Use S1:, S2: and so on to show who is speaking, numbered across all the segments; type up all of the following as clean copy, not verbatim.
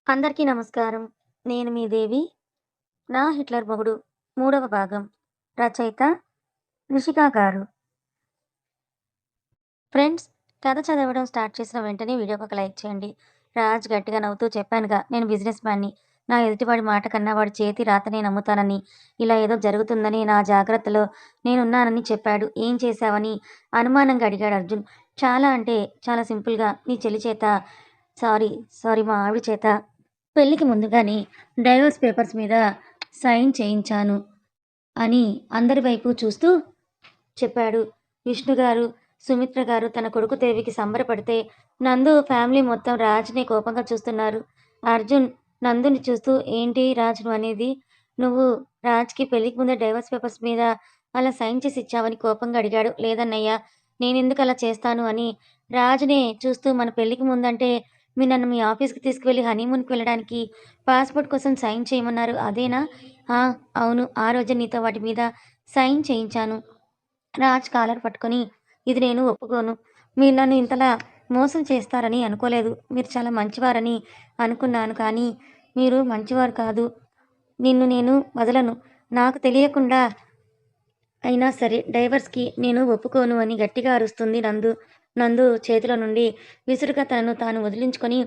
S1: అందరికీ నమస్కారం. నేను మీ దేవి. 'నా హిట్లర్ మొగుడు' మూడవ భాగం. రచయిత రిషిక గారు. ఫ్రెండ్స్, కథ చదవడం స్టార్ట్ చేసిన వెంటనే వీడియోకి ఒక లైక్ చేయండి. రాజ్ గట్టిగా నవ్వుతూ చెప్పానుగా, నేను బిజినెస్ మ్యాన్‌ని. నా ఎదుటివాడి మాట కన్నా వాడి చేతి రాతనే నమ్ముతానని, ఇలా ఏదో జరుగుతుందని నా జాగ్రత్తలో నేనున్నానని చెప్పాడు. ఏం చేశావని అనుమానంగా అడిగాడు అర్జున్. చాలా అంటే చాలా సింపుల్‌గా నీ చెల్లి చేత సారీ, సారీ మా ఆవిడ చేత పెళ్ళికి ముందుగానే డైవోర్స్ పేపర్స్ మీద సైన్ చేయించాను అని అందరి వైపు చూస్తూ చెప్పాడు. విష్ణు గారు, సుమిత్ర గారు తన కొడుకు తెలివికి సంబరపడితే, నందు ఫ్యామిలీ మొత్తం రాజ్‌ని కోపంగా చూస్తున్నారు. అర్జున్ నందుని చూస్తూ, ఏంటి రాజ్ నువ్వనేది? నువ్వు రాజ్‌కి పెళ్ళికి ముందే డైవోర్స్ పేపర్స్ మీద అలా సైన్ చేసి ఇచ్చావని కోపంగా అడిగాడు. లేదన్నయ్య, నేనెందుకు అలా చేస్తాను అని రాజ్‌నే చూస్తూ, మన పెళ్ళికి ముందంటే నన్ను మీ ఆఫీస్‌కి తీసుకువెళ్ళి హనీమూన్‌కి వెళ్ళడానికి పాస్‌పోర్ట్ కోసం సైన్ చేయమన్నారు. అదేనా? ఆ! అవును. ఆ రోజే నీతో వాటి మీద సైన్ చేయించాను. రాజ్ కాలర్ పట్టుకొని, ఇది నేను ఒప్పుకోను. మీరు నన్ను ఇంతలా మోసం చేస్తారని అనుకోలేదు. మీరు చాలా మంచివారని అనుకున్నాను. కానీ మీరు మంచివారు కాదు. నిన్ను నేను వదలను. నాకు తెలియకుండా అయినా సరే డైవర్స్‌కి నేను ఒప్పుకోను అని గట్టిగా అరుస్తుంది నందు. నందు చేతిలో నుండి విసురుగా తనను తాను వదిలించుకొని,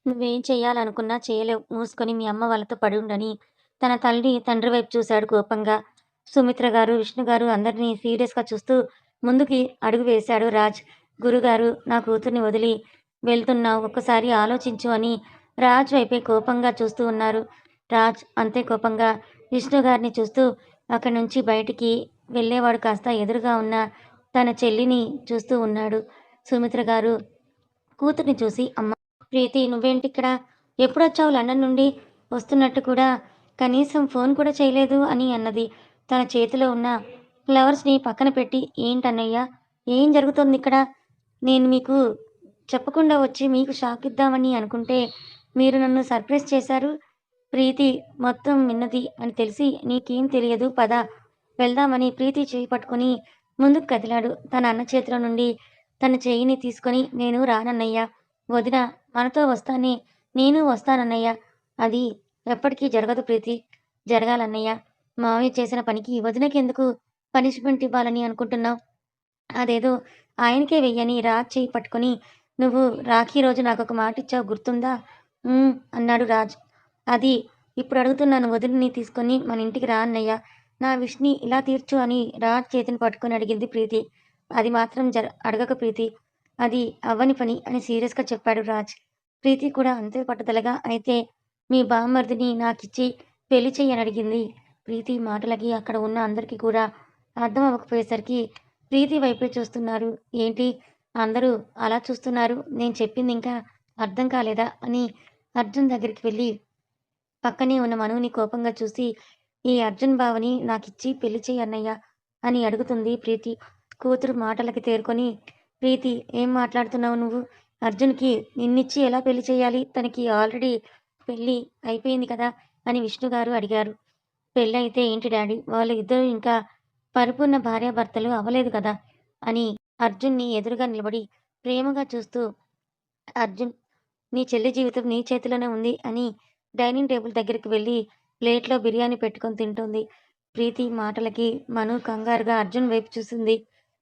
S1: నువ్వేం చెయ్యాలనుకున్నా చేయలేవు. మూసుకొని మీ అమ్మ వాళ్ళతో పడుండని తన తండ్రి వైపు చూశాడు కోపంగా. సుమిత్ర గారు, విష్ణు గారు అందరినీ సీరియస్‌గా చూస్తూ ముందుకి అడుగు వేశాడు రాజ్. గురుగారు, నా కూతుర్ని వదిలి వెళ్తున్నావు. ఒక్కసారి ఆలోచించు అని రాజ్ వైపే కోపంగా చూస్తూ ఉన్నారు. రాజ్ అంతే కోపంగా విష్ణు గారిని చూస్తూ అక్కడి నుంచి బయటికి వెళ్ళేవాడు కాస్త ఎదురుగా ఉన్న తన చెల్లిని చూస్తూ ఉన్నాడు. సుమిత్ర గారు కూతుర్ని చూసి, అమ్మ ప్రీతి నువ్వేంటిక్కడ? ఎప్పుడొచ్చావు లండన్ నుండి? వస్తున్నట్టు కూడా కనీసం ఫోన్ కూడా చేయలేదు అని అన్నది. తన చేతిలో ఉన్న ఫ్లవర్స్‌ని పక్కన పెట్టి, ఏంటన్నయ్య? ఏం జరుగుతోందిక్కడ? నేను మీకు చెప్పకుండా వచ్చి మీకు షాక్ ఇద్దామని అనుకుంటే, మీరు నన్ను సర్ప్రైజ్ చేశారు. ప్రీతి మొత్తం విన్నది అని తెలిసి నీకేం తెలియదు పద వెళ్దామని ప్రీతి చేయి పట్టుకొని ముందుకు కదిలాడు. తన అన్న చేతిలో నుండి తన చెయ్యిని తీసుకొని, నేను రానన్నయ్య. వదిన మనతో వస్తానే నేను వస్తానన్నయ్య. అది ఎప్పటికీ జరగదు ప్రీతి. జరగాలన్నయ్య. మావయ్య చేసిన పనికి వదినకెందుకు పనిష్మెంట్ ఇవ్వాలని అనుకుంటున్నావు? అదేదో ఆయనకే వెయ్యని రాజ్ చెయ్యి పట్టుకొని, నువ్వు రాఖీ రోజు నాకొక మాటిచ్చావు గుర్తుందా? అన్నాడు రాజ్. అది ఇప్పుడు అడుగుతున్నాను, వదినని తీసుకొని మన ఇంటికి రా అన్నయ్య. నా విష్‌ని ఇలా తీర్చు అని రాజ్ చేతిని పట్టుకొని అడిగింది ప్రీతి. అది మాత్రం అడగకు ప్రీతి. అది అవ్వని పని అని సీరియస్‌గా చెప్పాడు రాజ్. ప్రీతి కూడా అంతే పట్టుదలగా, అయితే మీ బామ్మర్దిని నాకిచ్చి పెళ్లి చెయ్యి అని అడిగింది. ప్రీతి మాటలకి అక్కడ ఉన్న అందరికీ కూడా అర్థం అవ్వకపోయేసరికి ప్రీతి వైపే చూస్తున్నారు. ఏంటి అందరూ అలా చూస్తున్నారు? నేను చెప్పింది ఇంకా అర్థం కాలేదా? అని అర్జున్ దగ్గరికి వెళ్ళి పక్కనే ఉన్న మనుని కోపంగా చూసి, ఈ అర్జున్ బావని నాకిచ్చి పెళ్లి చెయ్యి అన్నయ్య అని అడుగుతుంది ప్రీతి. కూతురు మాటలకి తేరుకొని, ప్రీతి ఏం మాట్లాడుతున్నావు నువ్వు? అర్జున్‌కి నిన్నిచ్చి ఎలా పెళ్లి చేయాలి? తనకి ఆల్రెడీ పెళ్లి అయిపోయింది కదా! అని విష్ణు గారు అడిగారు. పెళ్లయితే ఏంటి డాడీ? వాళ్ళు ఇద్దరూ ఇంకా పరిపూర్ణ భార్యాభర్తలు అవ్వలేదు కదా! అని అర్జున్‌ని ఎదురుగా నిలబడి ప్రేమగా చూస్తూ, అర్జున్, నీ చెల్లి జీవితం నీ చేతిలోనే ఉంది అని డైనింగ్ టేబుల్ దగ్గరికి వెళ్ళి ప్లేట్‌లో బిర్యానీ పెట్టుకొని తింటోంది. ప్రీతి మాటలకి మను కంగారుగా అర్జున్ వైపు చూసింది.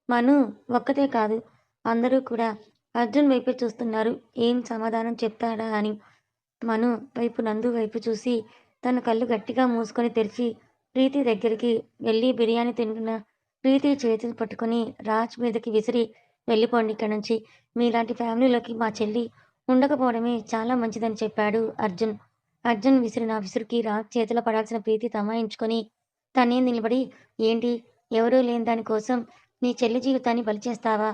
S1: మను ఒక్కతే కాదు, అందరూ కూడా అర్జున్ వైపే చూస్తున్నారు. ఏం సమాధానం చెప్తాడా అని. మను వైపు నందు వైపు చూసి తన కళ్ళు గట్టిగా మూసుకొని తెరిచి ప్రీతి దగ్గరికి వెళ్ళి బిర్యానీ తింటున్న ప్రీతి చేతిని పట్టుకొని రాజ్ మీదకి విసిరి, వెళ్ళిపోండి ఇక్కడి నుంచి. మీలాంటి ఫ్యామిలీలోకి మా చెల్లి ఉండకపోవడమే చాలా మంచిదని చెప్పాడు అర్జున్. అర్జున్ విసిరిన విసురుకి రాజ్ చేతిలో పడాల్సిన ప్రీతి తమాయించుకొని తనే నిలబడి, ఏంటి ఎవరూ లేని దాని కోసం నీ చెల్లి జీవితాన్ని బలి చేస్తావా?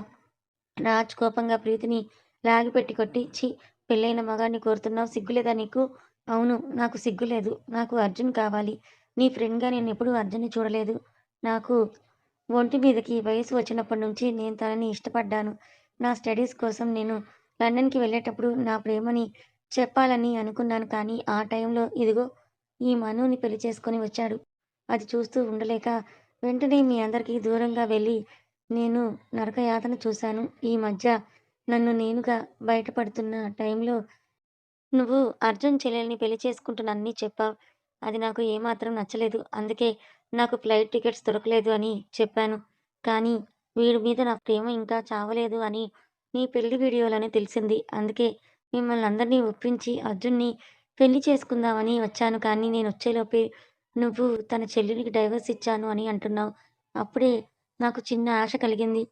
S1: రాజ్ కోపంగా ప్రీతిని లాగిపెట్టి కొట్టి, ఛీ! పెళ్ళైన మగాడిని కోరుతున్నావు, సిగ్గులేదా నీకు? అవును, నాకు సిగ్గులేదు. నాకు అర్జున్ కావాలి. నీ ఫ్రెండ్‌గా నేనెప్పుడూ అర్జున్‌ని చూడలేదు. నాకు ఒంటి మీదకి వయసు వచ్చినప్పటి నుంచి నేను తనని ఇష్టపడ్డాను. నా స్టడీస్ కోసం నేను లండన్‌కి వెళ్ళేటప్పుడు నా ప్రేమని చెప్పాలని అనుకున్నాను. కానీ ఆ టైంలో ఇదిగో ఈ మనుని పెళ్లి చేసుకొని వచ్చాడు. అది చూస్తూ ఉండలేక వెంటనే మీ అందరికీ దూరంగా వెళ్ళి నేను నరకయాతన చూశాను. ఈ మధ్య నన్ను నేనుగా బయటపడుతున్న టైంలో నువ్వు అర్జున్ చెల్లెల్ని పెళ్లి చేసుకుంటున్నానని చెప్పావు. అది నాకు ఏమాత్రం నచ్చలేదు. అందుకే నాకు ఫ్లైట్ టికెట్స్ దొరకలేదు అని చెప్పాను. కానీ వీడి మీద నా ప్రేమ ఇంకా చావలేదు అని నీ పెళ్లి వీడియోలోనే తెలిసింది. అందుకే మిమ్మల్ని అందరినీ ఒప్పించి అర్జున్‌ని పెళ్లి చేసుకుందామని వచ్చాను. కానీ నేనొచ్చేలోపే నువ్వు తన చెల్లెలికి డైవర్స్ ఇచ్చాను అని అంటున్నావు. అప్పుడే నాకు చిన్న ఆశ కలిగింది.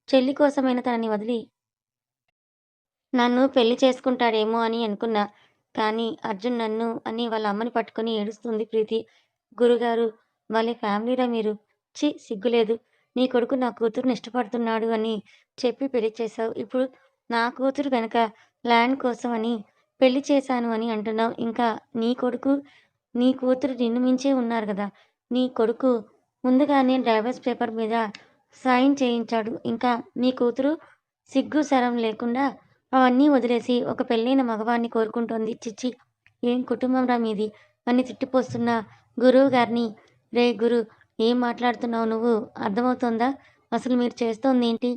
S1: చెల్లి కోసమైనా తనని వదిలి నన్ను పెళ్లి చేసుకుంటాడేమో అని అనుకున్నా. కానీ అర్జున్ నన్ను అని వాళ్ళ అమ్మని పట్టుకొని ఏడుస్తుంది ప్రీతి. గురుగారు భలే ఫ్యామిలీరా మీరు. ఛీ! సిగ్గులేదు. నీ కొడుకు నా కూతురిని ఇష్టపడుతున్నాడు అని చెప్పి పెళ్లి చేశావు. ఇప్పుడు నా కూతురు వెనక ల్యాండ్ కోసం అని పెళ్లి చేశాను అని అంటున్నావు. ఇంకా నీ కొడుకు, నీ కూతురు నిన్ను మించే ఉన్నారు గదా! నీ కొడుకు ముందుగానే డైవర్స్ పేపర్ మీద సైన్ చేయించాడు. ఇంకా నీ కూతురు సిగ్గు, శరం లేకుండా అవన్నీ వదిలేసి ఒక పెళ్ళైన మగవాడిని కోరుకుంటోంది. ఛీ! ఏం కుటుంబంరా మీది అని తిట్టిపోస్తున్న గురువుగారిని, "రేయ్ గురు ఏం మాట్లాడుతున్నావు నువ్వు? అర్థమవుతోందా? అసలు మీరు చేస్తోందేంటి?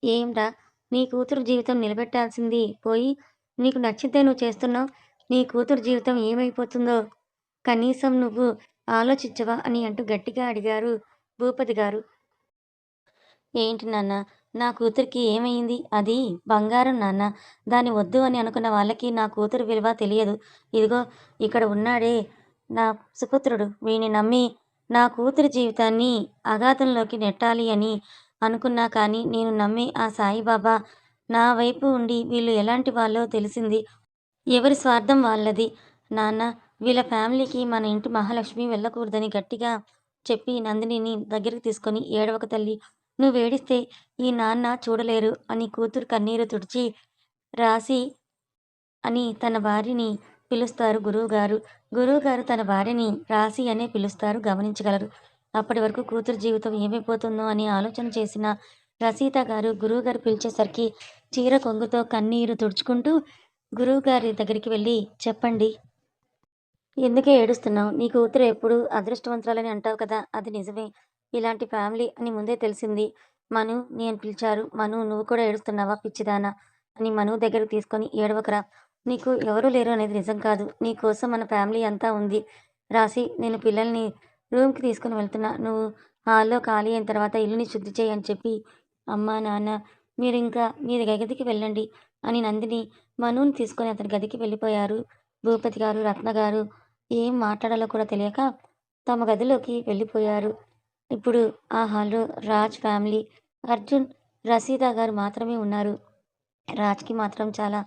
S1: ఏంరా నీ కూతురు జీవితం నిలబెట్టాల్సింది పోయి నీకు నచ్చితే నువ్వు చేస్తున్నావు. నీ కూతురు జీవితం ఏమైపోతుందో కనీసం నువ్వు ఆలోచించవా?" అని అంటూ గట్టిగా అడిగారు భూపతి గారు. ఏంటి నాన్న? నా కూతురికి ఏమయింది? అది బంగారం నాన్న. దాన్ని వద్దు అని అనుకున్న వాళ్ళకి నా కూతురు విలువ తెలియదు. ఇదిగో ఇక్కడ ఉన్నాడే నా సుపుత్రుడు. వీడిని నమ్మి నా కూతురి జీవితాన్ని అగాధంలోకి నెట్టాలి అని అనుకున్నా కానీ, నేను నమ్మే ఆ సాయిబాబా నా వైపు ఉండి వీళ్ళు ఎలాంటి వాళ్ళో తెలిసింది. ఎవరి స్వార్థం వాళ్ళది. నాన్న వీళ్ళ ఫ్యామిలీకి మన ఇంటి మహాలక్ష్మి వెళ్ళకూడదని గట్టిగా చెప్పి నందినిని దగ్గరికి తీసుకొని ఏడవకు తల్లి. నువ్వేడిస్తే ఈ నాన్న చూడలేరు అని కూతురు కన్నీరు తుడిచి రాశి అని తన భార్యని పిలుస్తారు గురువుగారు. గురువుగారు తన భార్యని రాశి అనే పిలుస్తారు గమనించగలరు. అప్పటి వరకు కూతురు జీవితం ఏమైపోతుందో అని ఆలోచన చేసిన రసీత గారు గురువుగారు పిలిచేసరికి చీర కొంగుతో కన్నీరు తుడుచుకుంటూ గురువుగారి దగ్గరికి వెళ్లి చెప్పండి. ఎందుకే ఏడుస్తున్నావు? నీ కూతురు ఎప్పుడు అదృష్టవంతురాలని అంటావు కదా! అది నిజమే. ఇలాంటి ఫ్యామిలీ అని ముందే తెలిసింది. మను నేను పిలిచారు. మను నువ్వు కూడా ఏడుస్తున్నావా పిచ్చిదానా? అని మను దగ్గరికి తీసుకొని ఏడవకురా! నీకు ఎవరూ లేరు అనేది నిజం కాదు. నీ కోసం మన ఫ్యామిలీ అంతా ఉంది. రాశి నేను పిల్లల్ని రూమ్‌కి తీసుకొని వెళ్తున్నా. నువ్వు హాల్‌లో ఖాళీ అయిన తర్వాత ఇల్లుని శుద్ధి చెయ్యి అని చెప్పి, అమ్మా, నాన్న మీరింకా మీరు గదికి వెళ్ళండి అని నందిని మనుని తీసుకొని అతని గదికి వెళ్ళిపోయారు. భూపతి గారు, రత్న గారు ఏం మాట్లాడాలో కూడా తెలియక తమ గదిలోకి వెళ్ళిపోయారు. ఇప్పుడు ఆ హాల్‌లో రాజ్ ఫ్యామిలీ, అర్జున్, రసీద గారు మాత్రమే ఉన్నారు. రాజ్‌కి మాత్రం చాలా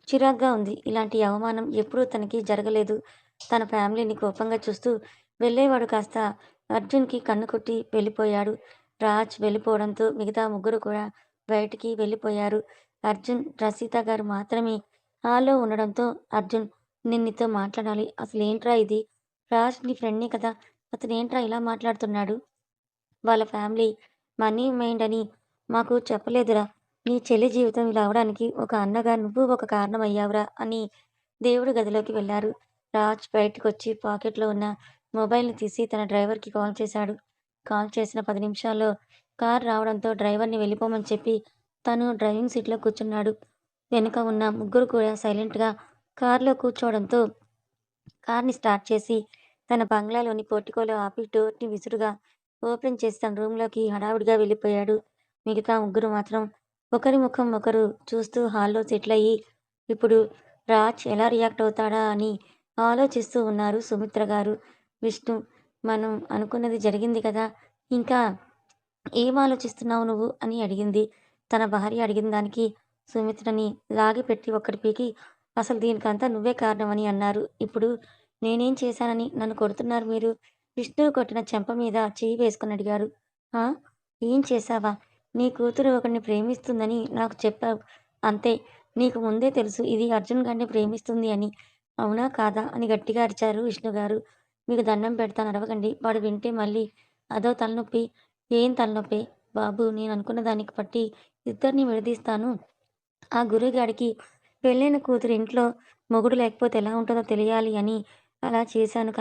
S1: చిరాగ్గా ఉంది. ఇలాంటి అవమానం ఎప్పుడూ తనకి జరగలేదు. తన ఫ్యామిలీని కోపంగా చూస్తూ వెళ్ళేవాడు కాస్త అర్జున్‌కి కన్ను కొట్టి వెళ్ళిపోయాడు. రాజ్ వెళ్ళిపోవడంతో మిగతా ముగ్గురు కూడా బయటికి వెళ్ళిపోయారు. అర్జున్, రసీత గారు మాత్రమే హాల్‌లో ఉండడంతో అర్జున్ నేను నీతో మాట్లాడాలి. అసలేంట్రా ఇది? రాజ్ నీ ఫ్రెండే కదా! అతనేంట్రా ఇలా మాట్లాడుతున్నాడు? వాళ్ళ ఫ్యామిలీ మనీ మైండ్ అని మాకు చెప్పలేదురా. నీ చెల్లి జీవితం ఇలా అవ్వడానికి ఒక అన్నగా నువ్వు ఒక కారణమయ్యావురా అని దేవుడి గదిలోకి వెళ్లారు. రాజ్ బయటకొచ్చి పాకెట్‌లో ఉన్న మొబైల్‌ని తీసి తన డ్రైవర్‌కి కాల్ చేశాడు. కాల్ చేసిన 10 నిమిషాల్లో కారు రావడంతో డ్రైవర్‌ని వెళ్ళిపోమని చెప్పి తను డ్రైవింగ్ సీట్‌లో కూర్చున్నాడు. వెనుక ఉన్న ముగ్గురు కూడా సైలెంట్‌గా కారులో కూర్చోవడంతో కార్‌ని స్టార్ట్ చేసి తన బంగ్లాలోని పోర్టికోలో ఆపి డోర్‌ని విసురుగా ఓపెన్ చేసి తన రూమ్‌లోకి హడావుడిగా వెళ్ళిపోయాడు. మిగతా ముగ్గురు మాత్రం ఒకరి ముఖం ఒకరు చూస్తూ హాల్‌లో సెటిలయ్యి ఇప్పుడు రాజ్ ఎలా రియాక్ట్ అవుతాడా అని ఆలోచిస్తూ ఉన్నారు సుమిత్ర గారు. విష్ణు మనం అనుకున్నది జరిగింది కదా! ఇంకా ఏం ఆలోచిస్తున్నావు నువ్వు? అని అడిగింది. తన భార్య అడిగిన దానికి సుమిత్రని లాగిపెట్టి ఒక్కటి పీకి అసలు దీనికంతా నువ్వే కారణమని అన్నారు. ఇప్పుడు నేనేం చేశానని నన్ను కొడుతున్నారు మీరు? విష్ణు కొట్టిన చెంప మీద చెయ్యి వేసుకొని అడిగారు. ఆ! ఏం చేశావా? నీ కూతురు ఒకడిని ప్రేమిస్తుందని నాకు చెప్పావు. అంతే. నీకు ముందే తెలుసు ఇది అర్జున్ గాడిని ప్రేమిస్తుంది అని. అవునా? కాదా? అని గట్టిగా అరిచారు విష్ణు గారు. మీకు దండం పెడతాను అరవకండి. వాడు వింటే మళ్ళీ అదో తలనొప్పి. ఏం తలనొప్పే? బాబు నేననుకున్న దానికి బట్టి ఇద్దరిని విడదీస్తాను. ఆ గురువుగాడికి పెళ్ళైన కూతురు ఇంట్లో మొగుడు లేకపోతే ఎలా ఉంటదో తెలియాలి అని అలా చేశాను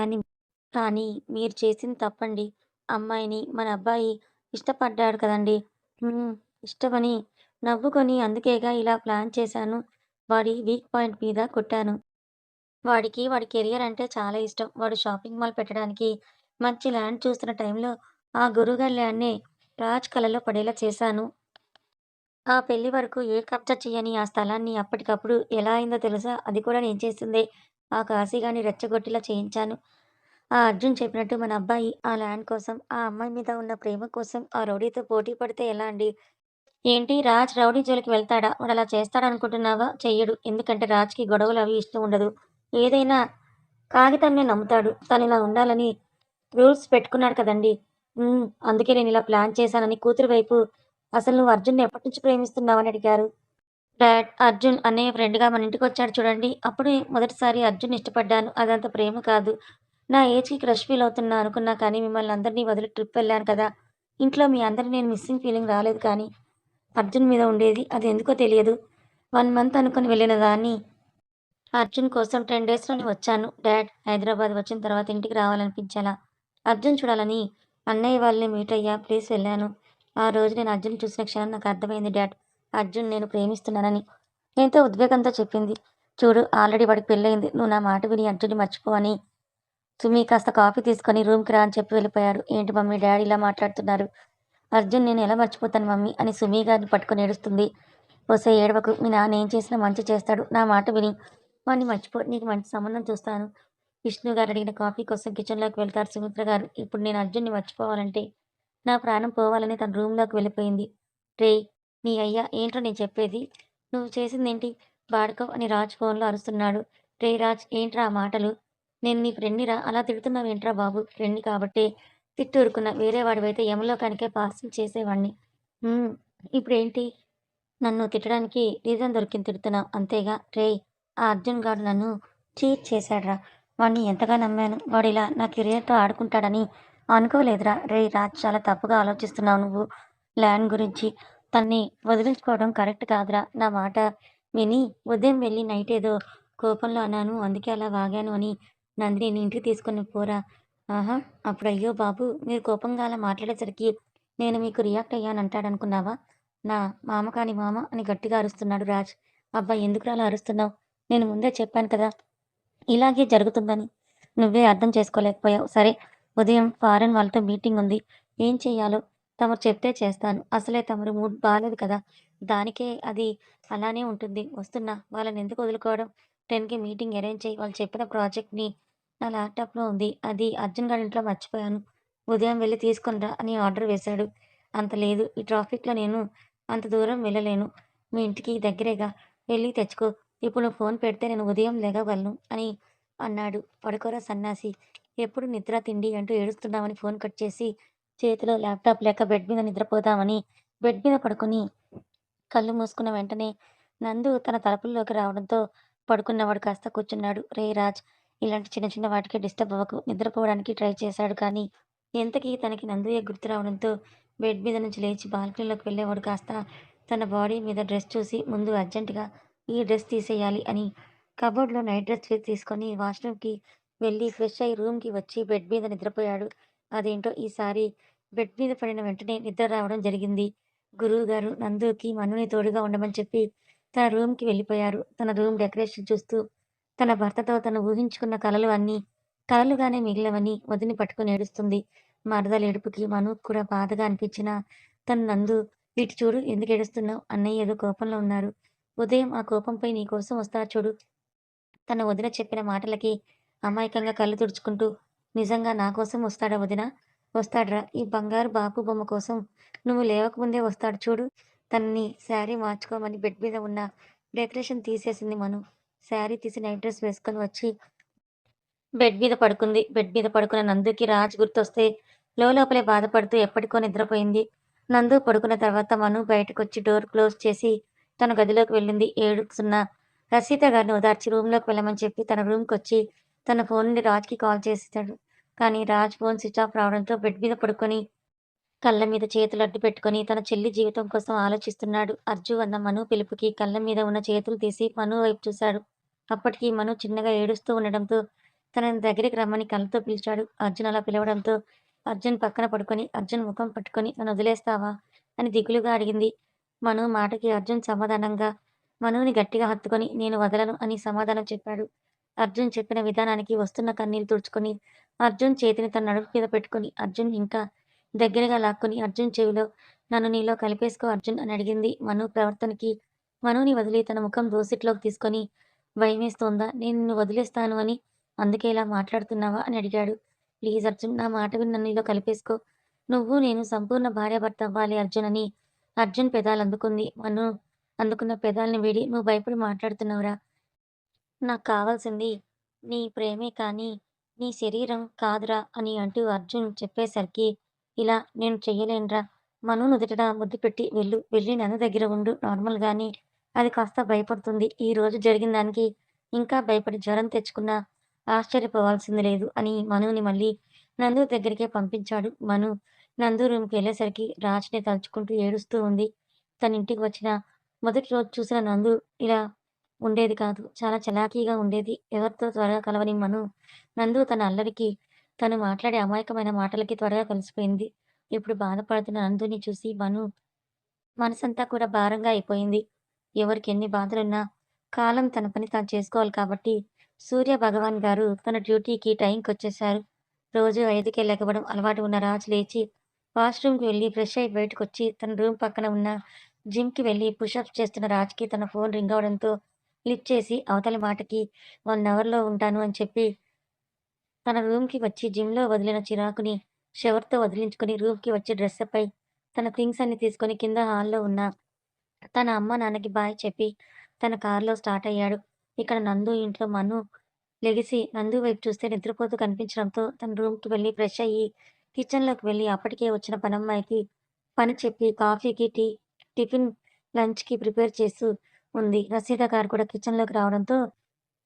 S1: కానీ మీరు చేసింది తప్పండి. అమ్మాయిని మన అబ్బాయి ఇష్టపడ్డాడు కదండీ! హ్మ్. ఇష్టమని నవ్వుకొని అందుకేగా ఇలా ప్లాన్ చేశాను. వాడి వీక్ పాయింట్ మీద కొట్టాను. వాడి కెరియర్ అంటే చాలా ఇష్టం. వాడు షాపింగ్ మాల్ పెట్టడానికి మంచి ల్యాండ్ చూస్తున్న టైంలో ఆ గురువుగారి ల్యాండ్‌ని రాజ్ కలలో పడేలా చేశాను. ఆ పెళ్లి వరకు ఏ కబ్జా చెయ్యని ఆ స్థలాన్ని అప్పటికప్పుడు ఎలా అయిందో తెలుసా? అది కూడా నేను చేసిందే. ఆ కాశీగాడిని రెచ్చగొట్టేలా చేయించాను. ఆ అర్జున్ చెప్పినట్టు మన అబ్బాయి ఆ ల్యాండ్ కోసం, ఆ అమ్మాయి మీద ఉన్న ప్రేమ కోసం ఆ రౌడీతో పోటీ పడితే ఎలా అండి? ఏంటి రాజ్ రౌడీ జోలికి వెళ్తాడా? వాడలా చేస్తాడనుకుంటున్నావా? చెయ్యడు. ఎందుకంటే రాజ్‌కి గొడవలవి ఇష్టం ఉండదు. ఏదైనా కాగితంనే నమ్ముతాడు. తనిలా ఉండాలని రూల్స్ పెట్టుకున్నాడు కదండీ! అందుకే నేనిలా ప్లాన్ చేశానని కూతురు వైపు అసలు నువ్వు అర్జున్‌ని ఎప్పటినుంచి ప్రేమిస్తున్నావని అడిగారు. డాడ్ అర్జున్ అన్నయ్య ఫ్రెండ్‌గా మన ఇంటికొచ్చాడు చూడండి. అప్పుడే మొదటిసారి అర్జున్‌ని ఇష్టపడ్డాను. అదంత ప్రేమ కాదు. నా ఏజ్‌కి క్రష్ ఫీల్ అవుతున్నా అనుకున్నా కానీ మిమ్మల్ని అందరిని వదిలి ట్రిప్ వెళ్ళాను కదా! ఇంట్లో మీ అందరికి నేను మిస్సింగ్ ఫీలింగ్ రాలేదు కానీ అర్జున్ మీద ఉండేది. అది ఎందుకో తెలియదు. 1 మంత్ అనుకుని వెళ్ళిన దాన్ని అర్జున్ కోసం 10 డేస్‌లోనే వచ్చాను. డాడ్ హైదరాబాద్ వచ్చిన తర్వాత ఇంటికి రావాలనిపించేలా. అర్జున్ చూడాలని అన్నయ్య వాళ్ళని మీట్ అయ్యా. ప్లీజ్ వెళ్ళాను. ఆ రోజు నేను అర్జున్‌ని చూసిన క్షణం నాకు అర్థమైంది డాడ్. అర్జున్ నేను ప్రేమిస్తున్నానని. ఎంతో ఉద్వేగంతో చెప్పింది. చూడు ఆల్రెడీ వాడికి పెళ్లయింది. నువ్వు నా మాట విని అర్జున్‌ని మర్చిపో అని సుమి కాస్త కాఫీ తీసుకొని రూమ్‌కి రా అని చెప్పి వెళ్ళిపోయాడు. ఏంటి మమ్మీ డాడీ ఇలా మాట్లాడుతున్నారు? అర్జున్ నేను ఎలా మర్చిపోతాను మమ్మీ అని సుమి గారిని పట్టుకొని ఏడుస్తుంది. ఒసేయ్ ఏడవకు. మీ నాన్న ఏం చేసినా మంచి చేస్తాడు. నా మాట విని వాడిని మర్చిపో. నీకు మంచి సంబంధం చూస్తాను. విష్ణు గారు అడిగిన కాఫీ కోసం కిచెన్‌లోకి వెళ్తారు సుమిత్ర గారు. ఇప్పుడు నేను అర్జున్‌ని మర్చిపోవాలంటే నా ప్రాణం పోవాలని తన రూమ్‌లోకి వెళ్ళిపోయింది. రేయ్! నీ అయ్య ఏంట్రా నేను చెప్పేది? నువ్వు చేసిందేంటి? బాడుకోవ్ అని రాజ్ ఫోన్‌లో అరుస్తున్నాడు. రేయ్ రాజ్ ఏంట్రా ఆ మాటలు? నేను నీ ఫ్రెండ్‌నిరా అలా తిడుతున్నావేంట్రా బాబు? ఫ్రెండ్‌ని కాబట్టే తిట్టి ఊరుకున్నా. వేరే వాడివైతే యమలోకానికే పార్సల్ చేసేవాడిని. హ్మ్. ఇప్పుడేంటి? నన్ను తిట్టడానికి రీజన్ దొరికింది తిడుతున్నావు అంతేగా? రేయ్! ఆ అర్జున్ గాడు నన్ను చీట్ చేశాడురా! వాడిని ఎంతగా నమ్మాను. వాడిలా నా కెరియర్‌తో ఆడుకుంటాడని అనుకోలేదురా! రేయ్ రాజ్ చాలా తప్పుగా ఆలోచిస్తున్నావు నువ్వు. ల్యాండ్ గురించి. తన్ని వదిలించుకోవడం కరెక్ట్ కాదురా! నా మాట విని ఉదయం వెళ్ళి నైట్ ఏదో కోపంలో అన్నాను. అందుకే అలా వాగాను అని నందినిని ఇంటికి తీసుకొని పోరా! ఆహా! అప్పుడు అయ్యో బాబు! మీరు కోపంగా అలా మాట్లాడేసరికి నేను మీకు రియాక్ట్ అయ్యానంటాడనుకున్నావా? నా మామ కాని మామ అని గట్టిగా అరుస్తున్నాడు రాజ్. అబ్బా! ఎందుకురా అలా అరుస్తున్నావు? నేను ముందే చెప్పాను కదా! ఇలాగే జరుగుతుందని. నువ్వే అర్థం చేసుకోలేకపోయావు. సరే, ఉదయం ఫారెన్ వాళ్ళతో మీటింగుంది. ఏం చెయ్యాలో తమరు చెప్తే చేస్తాను. అసలే తమరు మూడ్ బాలేదు కదా! దానికే అది అలానే ఉంటుంది. వస్తున్నా. వాళ్ళనెందుకు వదులుకోవడం? 10కి మీటింగ్ అరేంజ్ చెయ్యి. వాళ్ళు చెప్పిన ప్రాజెక్ట్‌ని నా ల్యాప్‌టాప్‌లో ఉంది. అది అర్జున్ గారి ఇంట్లో మర్చిపోయాను. ఉదయం వెళ్లి తీసుకొని రా అని ఆర్డర్ వేశాడు. అంత లేదు. ఈ ట్రాఫిక్‌లో నేను అంత దూరం వెళ్ళలేను. మీ ఇంటికి దగ్గరేగా. వెళ్లి తెచ్చుకో. ఇప్పుడు నువ్వు ఫోన్ పెడితే నేను ఉదయం లెగవగలను అని అన్నాడు. పడుకోరా సన్నాసి! ఎప్పుడు నిద్ర, తిండి అంటూ ఏడుస్తున్నావని ఫోన్ కట్ చేసి, చేతిలో ల్యాప్‌టాప్ లేక బెడ్ మీద నిద్రపోదామని బెడ్ మీద పడుకొని కళ్ళు మూసుకున్న వెంటనే నందు తన తలుపుల్లోకి రావడంతో పడుకున్నవాడు కాస్త కూర్చున్నాడు. రేయ్ రాజ్! ఇలాంటి చిన్న చిన్న వాటికి డిస్టర్బ్ అవ్వకు. నిద్రపోవడానికి ట్రై చేశాడు కానీ, ఎంతకీ తనకి నందుయే గుర్తు రావడంతో బెడ్ మీద నుంచి లేచి బాల్కనీలోకి వెళ్ళేవాడు కాస్త తన బాడీ మీద డ్రెస్ చూసి ముందు అర్జెంట్‌గా ఈ డ్రెస్ తీసేయాలి అని కబోర్డ్‌లో నైట్ డ్రెస్ తీసుకొని వాష్‌రూమ్‌కి వెళ్ళి ఫ్రెష్ అయ్యి రూమ్‌కి వచ్చి బెడ్ మీద నిద్రపోయాడు. అదేంటో ఈసారి బెడ్ మీద పడిన వెంటనే నిద్ర రావడం జరిగింది. గురువుగారు నందుకి, మనుని తోడుగా ఉండమని చెప్పి తన రూమ్‌కి వెళ్ళిపోయారు. తన రూమ్ డెకరేషన్ చూస్తూ తన భర్తతో తను ఊహించుకున్న కలలు అన్నీ కలలుగానే మిగిలవని వదిని పట్టుకొని ఏడుస్తుంది. మరదల ఏడుపుకి మనుకు కూడా బాధగా అనిపించినా తను నందు ఇటు చూడు ఎందుకేడుస్తున్నావు? అన్నయ్య ఏదో కోపంలో ఉన్నారు. ఉదయం ఆ కోపంపై నీ కోసం వస్తారు చూడు. తన వదిన చెప్పిన మాటలకి అమాయకంగా కళ్ళు తుడుచుకుంటూ, నిజంగా నా కోసం వస్తాడా వదినా? వస్తాడురా! ఈ బంగారు బాపు బొమ్మ కోసం నువ్వు లేవకముందే వస్తాడు చూడు. తనని శారీ మార్చుకోమని బెడ్ మీద ఉన్న డెకరేషన్ తీసేసింది మను. శారీ తీసి నైట్ డ్రెస్ వేసుకొని వచ్చి బెడ్ మీద పడుకుంది. బెడ్ మీద పడుకున్న నందుకి రాజ్ గుర్తొస్తే లోలోపలే బాధపడుతూ ఎప్పటికో నిద్రపోయింది. నందు పడుకున్న తర్వాత మను బయటకొచ్చి డోర్ క్లోజ్ చేసి తన గదిలోకి వెళ్ళింది. ఏడుస్తున్న రసీత గారిని ఓదార్చి రూమ్‌లోకి వెళ్ళమని చెప్పి తన రూమ్‌కొచ్చి తన ఫోన్ నుండి రాజ్‌కి కాల్ చేసేశాడు. కానీ రాజ్ ఫోన్ స్విచ్ ఆఫ్ రావడంతో బెడ్ మీద పడుకొని కళ్ళ మీద చేతులు అడ్డు పెట్టుకొని తన చెల్లి జీవితం కోసం ఆలోచిస్తున్నాడు. అర్జు అన్న మను పిలుపుకి కళ్ళ మీద ఉన్న చేతులు తీసి మను వైపు చూశాడు. అప్పటికి మను చిన్నగా ఏడుస్తూ ఉండడంతో తనని దగ్గరికి రమ్మని కళ్ళతో పిలిచాడు. అర్జున్ అలా పిలవడంతో అర్జున్ పక్కన పడుకొని అర్జున్ ముఖం పట్టుకొని నన్నొదిలేస్తావా? అని దిగులుగా అడిగింది. మను మాటకి అర్జున్ సమాధానంగా మనుని గట్టిగా హత్తుకొని నేను వదలను అని సమాధానం చెప్పాడు. అర్జున్ చెప్పిన విధానానికి వస్తున్న కన్నీళ్లు తుడుచుకొని, అర్జున్ చేతిని తన నడుము మీద పెట్టుకొని, అర్జున్ ఇంకా దగ్గరగా లాక్కొని అర్జున్ చెవిలో "నన్ను నీలో కలిపేసుకో అర్జున్" అని అడిగింది. మను ప్రవర్తనకి మనుని వదిలి తన ముఖం దోసిట్లోకి తీసుకొని, "భయమేస్తోందా? నేను నిన్ను వదిలేస్తాను అని అందుకే ఇలా మాట్లాడుతున్నావా?" అని అడిగాడు. "ప్లీజ్ అర్జున్ నా మాట విని నన్ను నీలో కలిపేసుకో. నువ్వు నేను సంపూర్ణ భార్యాభర్త అవ్వాలి అర్జున్" అని అర్జున్ పెదాలందుకుంది. మను అందుకున్న పెదాల్ని వీడి "నువ్వు భయపడి మాట్లాడుతున్నావురా. నాకు కావాల్సింది నీ ప్రేమే కానీ, నీ శరీరం కాదురా" అని అంటూ అర్జున్ చెప్పేసరికి, "ఇలా నేను చెయ్యలేనురా. మను నుదుటిన ముద్దు పెట్టి వెళ్ళు. వెళ్ళి నంద దగ్గర ఉండు నార్మల్‌గానే. అది కాస్త భయపడుతుంది. ఈరోజు జరిగిన దానికి ఇంకా భయపడి జ్వరం తెచ్చుకున్నా ఆశ్చర్యపోవాల్సింది లేదు" అని మనుని మళ్ళీ నందు దగ్గరికే పంపించాడు. మను నందు రూమ్‌కెళ్ళేసరికి రాజ్‌ని తలుచుకుంటూ ఏడుస్తూ ఉంది. తనింటికి వచ్చిన మొదటి రోజు చూసిన నందు ఇలా ఉండేది కాదు. చాలా చలాకీగా ఉండేది. ఎవరితో త్వరగా కలవని మను, నందు తన అల్లరికి, తను మాట్లాడే అమాయకమైన మాటలకి త్వరగా కలిసిపోయింది. ఇప్పుడు బాధపడుతున్న నందుని చూసి మను మనసంతా కూడా భారంగా అయిపోయింది. ఎవరికెన్ని బాధలున్నా కాలం తన పని తాను చేసుకోవాలి కాబట్టి, సూర్య భగవాన్ గారు తన డ్యూటీకి టైంకొచ్చేశారు. రోజు 5కే లెగవడం అలవాటు ఉన్న రాజ్ లేచి వాష్‌రూమ్‌కి వెళ్లి ఫ్రెష్ అయ్యి బయటకొచ్చి తన రూమ్ పక్కన ఉన్న జిమ్‌కి వెళ్లి పుషప్స్ చేస్తున్న రాజ్‌కి తన ఫోన్ రింగ్ అవ్వడంతో లిఫ్ట్ చేసి అవతలి మాటకి 1 అవర్‌లో ఉంటాను అని చెప్పి తన రూమ్‌కి వచ్చి జిమ్‌లో వదిలిన చిరాకుని షవర్‌తో వదిలించుకొని రూమ్‌కి వచ్చి డ్రెస్అప్ అయి తన థింగ్స్ అన్నీ తీసుకొని కింద హాల్‌లో ఉన్న తన అమ్మ, నాన్నకి బాయ్ చెప్పి తన కారులో స్టార్ట్ అయ్యాడు. ఇక్కడ నందు ఇంట్లో మను లెగిసి నందు వైపు చూస్తే నిద్రపోతూ కనిపించడంతో తన రూమ్‌కి వెళ్లి ఫ్రెష్ అయ్యి కిచెన్‌లోకి వెళ్లి అప్పటికే వచ్చిన పనమ్మాయికి పని చెప్పి కాఫీకి, టిఫిన్, లంచ్‌కి ప్రిపేర్ చేస్తూ ఉంది. రసీద గారు కూడా కిచెన్‌లోకి రావడంతో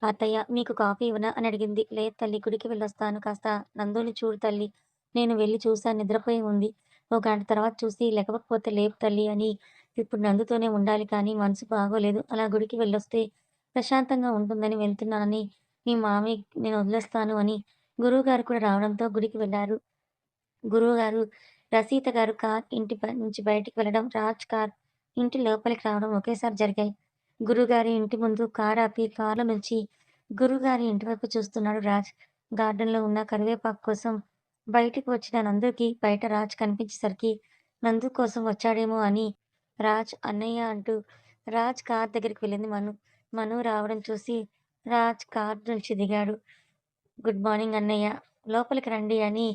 S1: "అత్తయ్య మీకు కాఫీ ఇవ్వనా?" అని అడిగింది. "లేదు తల్లి గుడికి వెళ్ళొస్తాను. కాస్త నందుని చూడు తల్లి. నేను వెళ్లి చూసాను నిద్రపోయి ఉంది. ఓ గంట తర్వాత చూసి లెగవకపోతే లేపు తల్లి" అని ఇప్పుడు నందుతోనే ఉండాలి కానీ మనసు బాగోలేదు. అలా గుడికి వెళ్ళొస్తే ప్రశాంతంగా ఉంటుందని వెళ్తున్నానని మీ మామయ్య నేను వదిలేస్తాను అని గురువుగారు కూడా రావడంతో గుడికి వెళ్లారు. గురువుగారు, రచయిత గారు ఇంటి నుంచి బయటికి వెళ్ళడం, రాజ్ కార్ ఇంటి లోపలికి రావడం ఒకేసారి జరిగాయి. గురువుగారి ఇంటి ముందు కారు ఆపి కారులో నుంచి గురువుగారి ఇంటి వైపు చూస్తున్నాడు రాజ్. గార్డెన్‌లో ఉన్న కరివేపాకు కోసం బయటికి వచ్చిన నందుకి బయట రాజ్ కనిపించేసరికి నందు కోసం వచ్చాడేమో అని రాజ్ అన్నయ్య అంటూ రాజ్ కార్ దగ్గరికి వెళ్ళింది మను. మను రావడం చూసి రాజ్ కారు నుంచి దిగాడు. గుడ్ మార్నింగ్ అన్నయ్య. లోపలికి రండి అని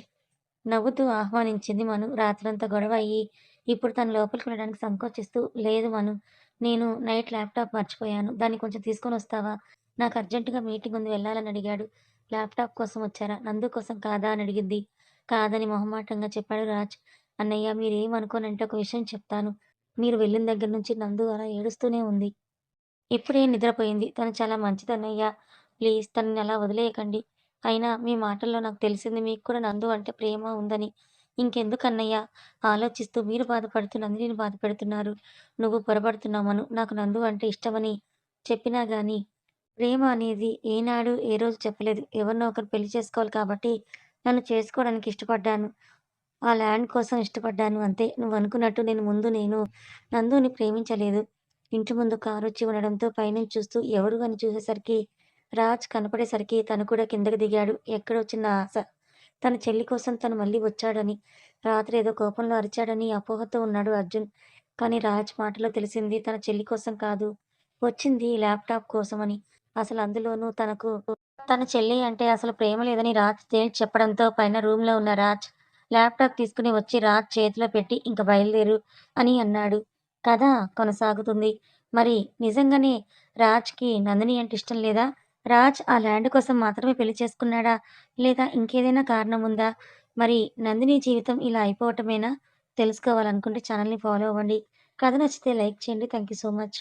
S1: నవ్వుతూ ఆహ్వానించింది మను. రాత్రంతా గొడవ అయ్యి, ఇప్పుడు తను లోపలికి వెళ్ళడానికి సంకోచిస్తూ, "లేదు మను, నేను నైట్ ల్యాప్‌టాప్ మర్చిపోయాను. దాన్ని కొంచెం తీసుకొనొస్తావా? నాకు అర్జెంట్‌గా మీటింగ్ ఉంది వెళ్ళాలని" అడిగాడు. "ల్యాప్‌టాప్ కోసం వచ్చారా? నందు కోసం కాదా?" అని అడిగింది. కాదని మొహమాటంగా చెప్పాడు రాజ్. "అన్నయ్య మీరేమనుకోనంటే ఒక విషయం చెప్తాను. మీరు వెళ్ళిన దగ్గర నుంచి నందు అలా ఏడుస్తూనే ఉంది. ఇప్పుడే నిద్రపోయింది. తను చాలా మంచిదన్నయ్య. ప్లీజ్ తనని అలా వదిలేయకండి. అయినా మీ మాటల్లో నాకు తెలిసింది మీకు కూడా నందు అంటే ప్రేమ ఉందని. ఇంకెందుకన్నయ్య ఆలోచిస్తూ మీరు బాధపడుతూ నందినిని బాధపెడుతున్నారు. నువ్వు పొరపడుతున్నావు మను. నాకు నందు అంటే ఇష్టమని చెప్పినా గానీ, ప్రేమ అనేది ఏనాడు ఏ రోజు చెప్పలేదు. ఎవరినో ఒకరు పెళ్లి చేసుకోవాలి కాబట్టి నన్ను చేసుకోవడానికి ఇష్టపడ్డాను. ఆ ల్యాండ్ కోసం ఇష్టపడ్డాను అంతే. నువ్వనుకున్నట్టు నేను నందుని ప్రేమించలేదు. ఇంటి ముందు కారొచ్చి ఉండడంతో పైనుంచి చూస్తూ ఎవరు అని చూసేసరికి రాజ్ కనపడేసరికి తను కూడా కిందకి దిగాడు. ఎక్కడో చిన్న ఆశ. తన చెల్లి కోసం తను మళ్ళీ వచ్చాడని, రాత్రి ఏదో కోపంలో అరిచాడని అపోహతో ఉన్నాడు అర్జున్. కానీ రాజ్ మాటలో తెలిసింది తన చెల్లి కోసం కాదు. వచ్చింది ల్యాప్‌టాప్ కోసమని. అసలు అందులోనూ తన చెల్లి అంటే అసలు ప్రేమ లేదని రాజ్ తేల్చి చెప్పడంతో పైన రూమ్‌లో ఉన్న రాజ్ ల్యాప్‌టాప్ తీసుకొని వచ్చి రాజ్ చేతిలో పెట్టి "ఇంక బయలుదేరు" అని అన్నాడు. కథ కొనసాగుతుంది. మరి నిజంగానే రాజ్‌కి నందిని అంటే ఇష్టం లేదా? రాజ్ ఆ ల్యాండ్ కోసం మాత్రమే పెళ్లి చేసుకున్నాడా? లేదా ఇంకేదైనా కారణం ఉందా? మరి నందిని జీవితం ఇలా అయిపోవటమేనా? తెలుసుకోవాలనుకుంటే ఛానెల్‌ని ఫాలో అవ్వండి. కథ నచ్చితే లైక్ చేయండి. Thank you so much.